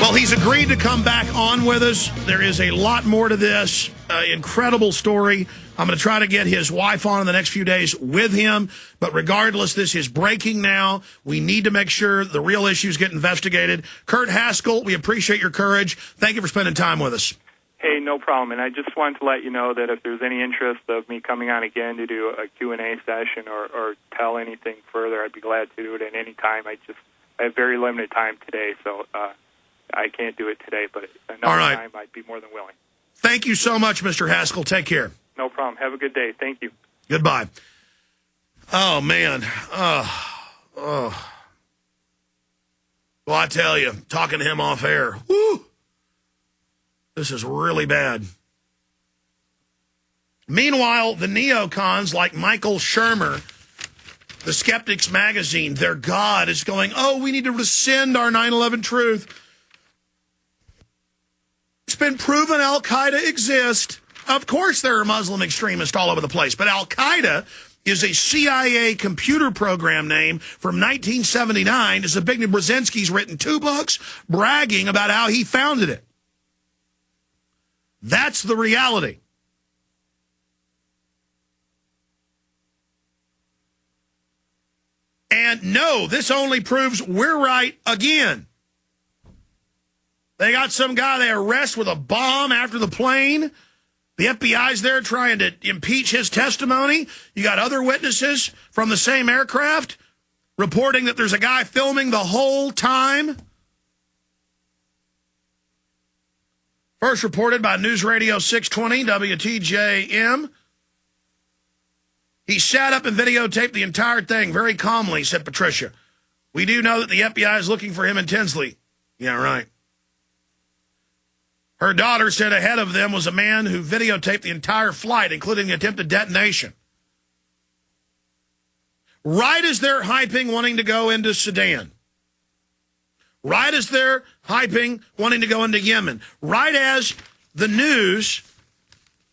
Well, he's agreed to come back on with us. There is a lot more to this. Incredible story. I'm going to try to get his wife on in the next few days with him. But regardless, this is breaking now. We need to make sure the real issues get investigated. Kurt Haskell, we appreciate your courage. Thank you for spending time with us. Hey, no problem. And I just wanted to let you know that if there's any interest of me coming on again to do a Q&A session or tell anything further, I'd be glad to do it at any time. I have very limited time today, so I can't do it today, but another time I'd be more than willing. Thank you so much, Mr. Haskell. Take care. No problem. Have a good day. Thank you. Goodbye. Oh, man. Well, I tell you, talking to him off air, whoo, this is really bad. Meanwhile, the neocons like Michael Shermer, the Skeptics magazine, their God is going, oh, we need to rescind our 9/11 truth. It's been proven Al-Qaeda exists. Of course there are Muslim extremists all over the place, but Al-Qaeda is a CIA computer program name from 1979. Zbigniew Brzezinski's written 2 books bragging about how he founded it. That's the reality. And no, this only proves we're right again. They got some guy they arrest with a bomb after the plane. The FBI's there trying to impeach his testimony. You got other witnesses from the same aircraft reporting that there's a guy filming the whole time. First reported by News Radio 620 WTJM. He sat up and videotaped the entire thing very calmly, said Patricia. We do know that the FBI is looking for him in Tinsley. Yeah, right. Her daughter said ahead of them was a man who videotaped the entire flight, including the attempted detonation. Right as they're hyping wanting to go into Sudan. Right as they're hyping wanting to go into Yemen. Right as the news,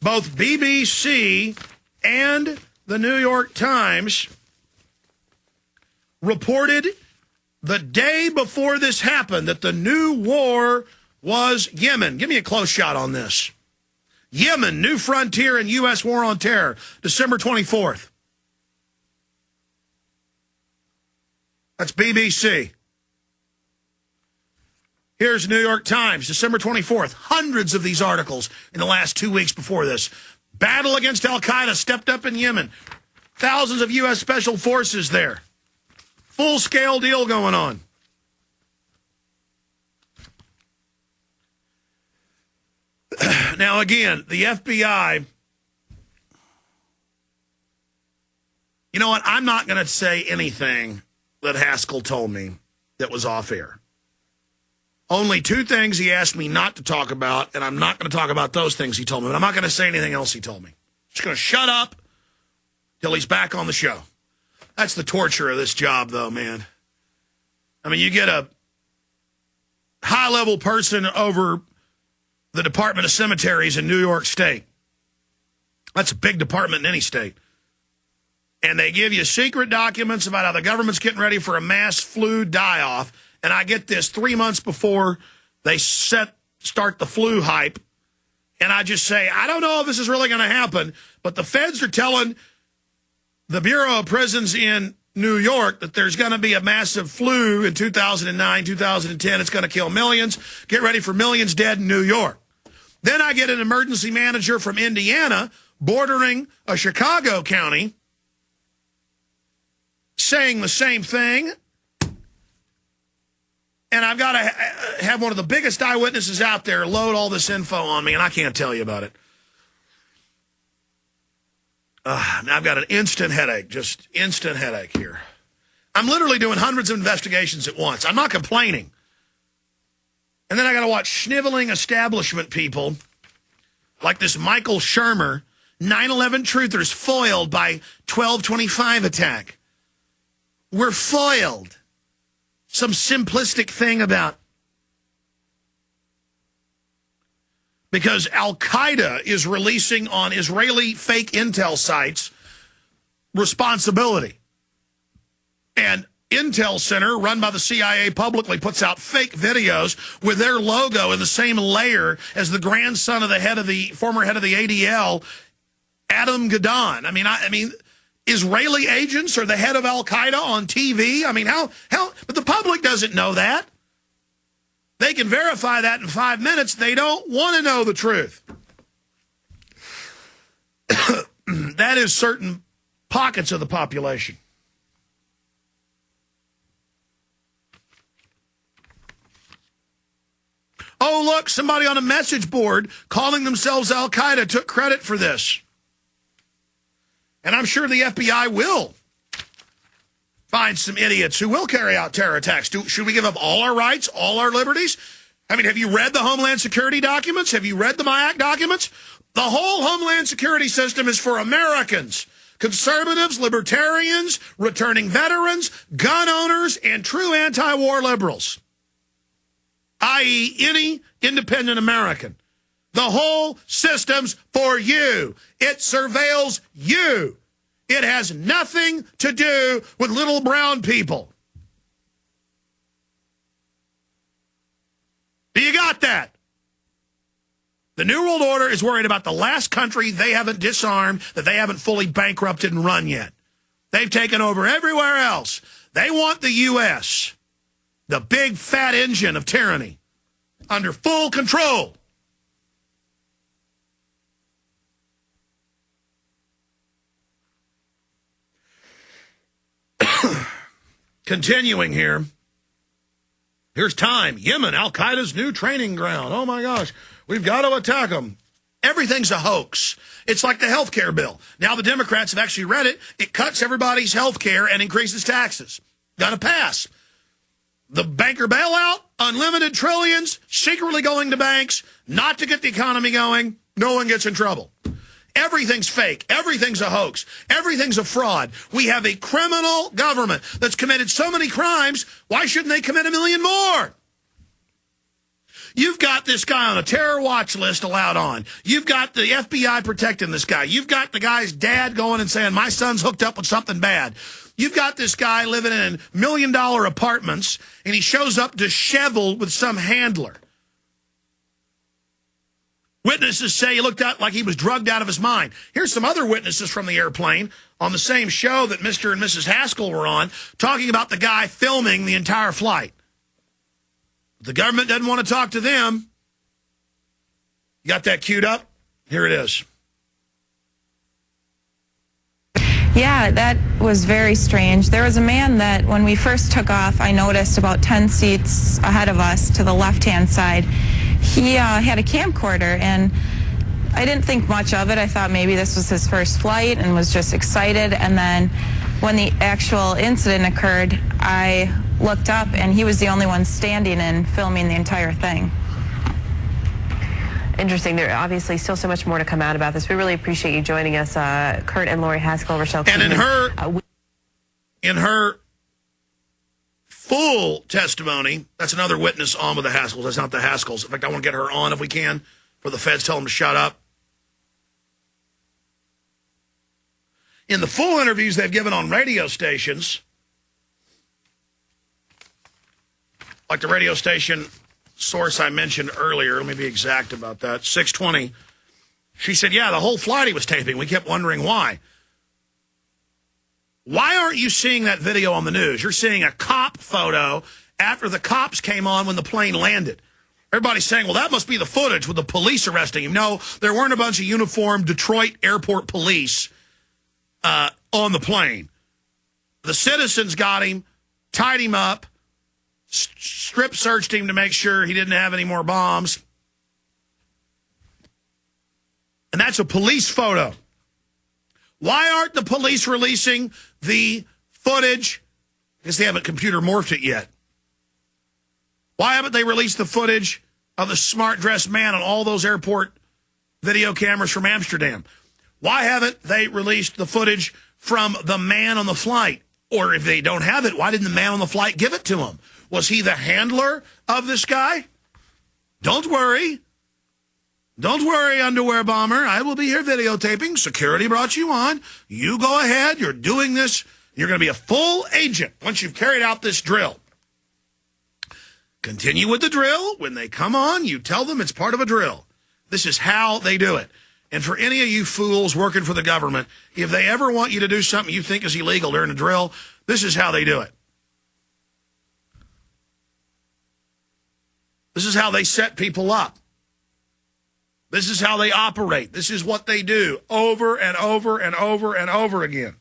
both BBC and the New York Times, reported the day before this happened that the new war was Yemen. Give me a close shot on this. Yemen, new frontier in U.S. war on terror, December 24th. That's BBC. Here's New York Times, December 24th. Hundreds of these articles in the last 2 weeks before this. Battle against Al-Qaeda stepped up in Yemen. Thousands of U.S. Special Forces there. Full-scale deal going on. Now, again, the FBI, you know what? I'm not going to say anything that Haskell told me that was off air. Only 2 things he asked me not to talk about, and I'm not going to talk about those things he told me, but I'm not going to say anything else he told me. Just going to shut up till he's back on the show. That's the torture of this job, though, man. I mean, you get a high-level person over the Department of Cemeteries in New York State. That's a big department in any state. And they give you secret documents about how the government's getting ready for a mass flu die-off. And I get this 3 months before they start the flu hype. And I just say, I don't know if this is really going to happen, but the feds are telling the Bureau of Prisons in New York that there's going to be a massive flu in 2009, 2010. It's going to kill millions. Get ready for millions dead in New York. Then I get an emergency manager from Indiana, bordering a Chicago county, saying the same thing. And I've got to have one of the biggest eyewitnesses out there load all this info on me, and I can't tell you about it. I've got an instant headache, just instant headache here. I'm literally doing hundreds of investigations at once. I'm not complaining. And then I got to watch sniveling establishment people like this Michael Shermer, 9/11 truthers foiled by 1225 attack. We're foiled. Some simplistic thing about because Al-Qaeda is releasing on Israeli fake intel sites responsibility. And intel center run by the CIA publicly puts out fake videos with their logo in the same layer as the grandson of the former head of the ADL, Adam Gadon. I mean, Israeli agents are the head of Al-Qaeda on TV. I mean, how, but the public doesn't know that. They can verify that in 5 minutes. They don't want to know the truth. That is certain pockets of the population. Oh, look, somebody on a message board calling themselves Al-Qaeda took credit for this. And I'm sure the FBI will find some idiots who will carry out terror attacks. Should we give up all our rights, all our liberties? I mean, have you read the Homeland Security documents? Have you read the MIAC documents? The whole Homeland Security system is for Americans, conservatives, libertarians, returning veterans, gun owners, and true anti-war liberals, i.e. any independent American. The whole system's for you. It surveils you. It has nothing to do with little brown people. Do you got that? The New World Order is worried about the last country they haven't disarmed, that they haven't fully bankrupted and run yet. They've taken over everywhere else. They want the U.S., the big fat engine of tyranny, under full control. Continuing here. Here's time. Yemen, Al-Qaeda's new training ground. Oh, my gosh. We've got to attack them. Everything's a hoax. It's like the health care bill. Now the Democrats have actually read it. It cuts everybody's health care and increases taxes. Gonna pass. The banker bailout, unlimited trillions, secretly going to banks, not to get the economy going. No one gets in trouble. Everything's fake. Everything's a hoax. Everything's a fraud. We have a criminal government that's committed so many crimes. Why shouldn't they commit 1 million more? You've got this guy on a terror watch list allowed on. You've got the FBI protecting this guy. You've got the guy's dad going and saying, my son's hooked up with something bad. You've got this guy living in $1 million apartments, and he shows up disheveled with some handler. Witnesses say he looked out like he was drugged out of his mind. Here's some other witnesses from the airplane on the same show that Mr. and Mrs. Haskell were on, talking about the guy filming the entire flight. The government doesn't want to talk to them. You got that queued up? Here it is. Yeah, that was very strange. There was a man that when we first took off, I noticed about 10 seats ahead of us to the left-hand side. He had a camcorder, and I didn't think much of it. I thought maybe this was his first flight and was just excited. And then when the actual incident occurred, I looked up, and he was the only one standing and filming the entire thing. Interesting. There obviously still so much more to come out about this. We really appreciate you joining us, Kurt and Lori Haskell, Rochelle. And in her full testimony, that's another witness on with the Haskells. That's not the Haskells. In fact, I want to get her on if we can, before the feds tell them to shut up. In the full interviews they've given on radio stations, like the radio station source I mentioned earlier, let me be exact about that, 620, she said, yeah, the whole flight he was taping. We kept wondering why. Why aren't you seeing that video on the news? You're seeing a cop photo after the cops came on when the plane landed. Everybody's saying, well, that must be the footage with the police arresting him. No, there weren't a bunch of uniformed Detroit airport police on the plane. The citizens got him, tied him up, strip searched him to make sure he didn't have any more bombs. And that's a police photo. Why aren't the police releasing the footage? Because they haven't computer morphed it yet. Why haven't they released the footage of the smart dressed man on all those airport video cameras from Amsterdam? Why haven't they released the footage from the man on the flight? Or if they don't have it, why didn't the man on the flight give it to him? Was he the handler of this guy? Don't worry. Don't worry, underwear bomber. I will be here videotaping. Security brought you on. You go ahead. You're doing this You're going to be a full agent once you've carried out this drill. Continue with the drill. When they come on, you tell them it's part of a drill. This is how they do it. And for any of you fools working for the government, if they ever want you to do something you think is illegal during a drill, this is how they do it. This is how they set people up. This is how they operate. This is what they do over and over and over and over again.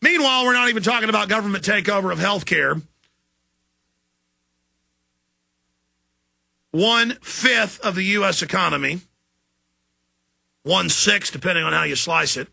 Meanwhile, we're not even talking about government takeover of health care. 1/5 of the U.S. economy, 1/6, depending on how you slice it,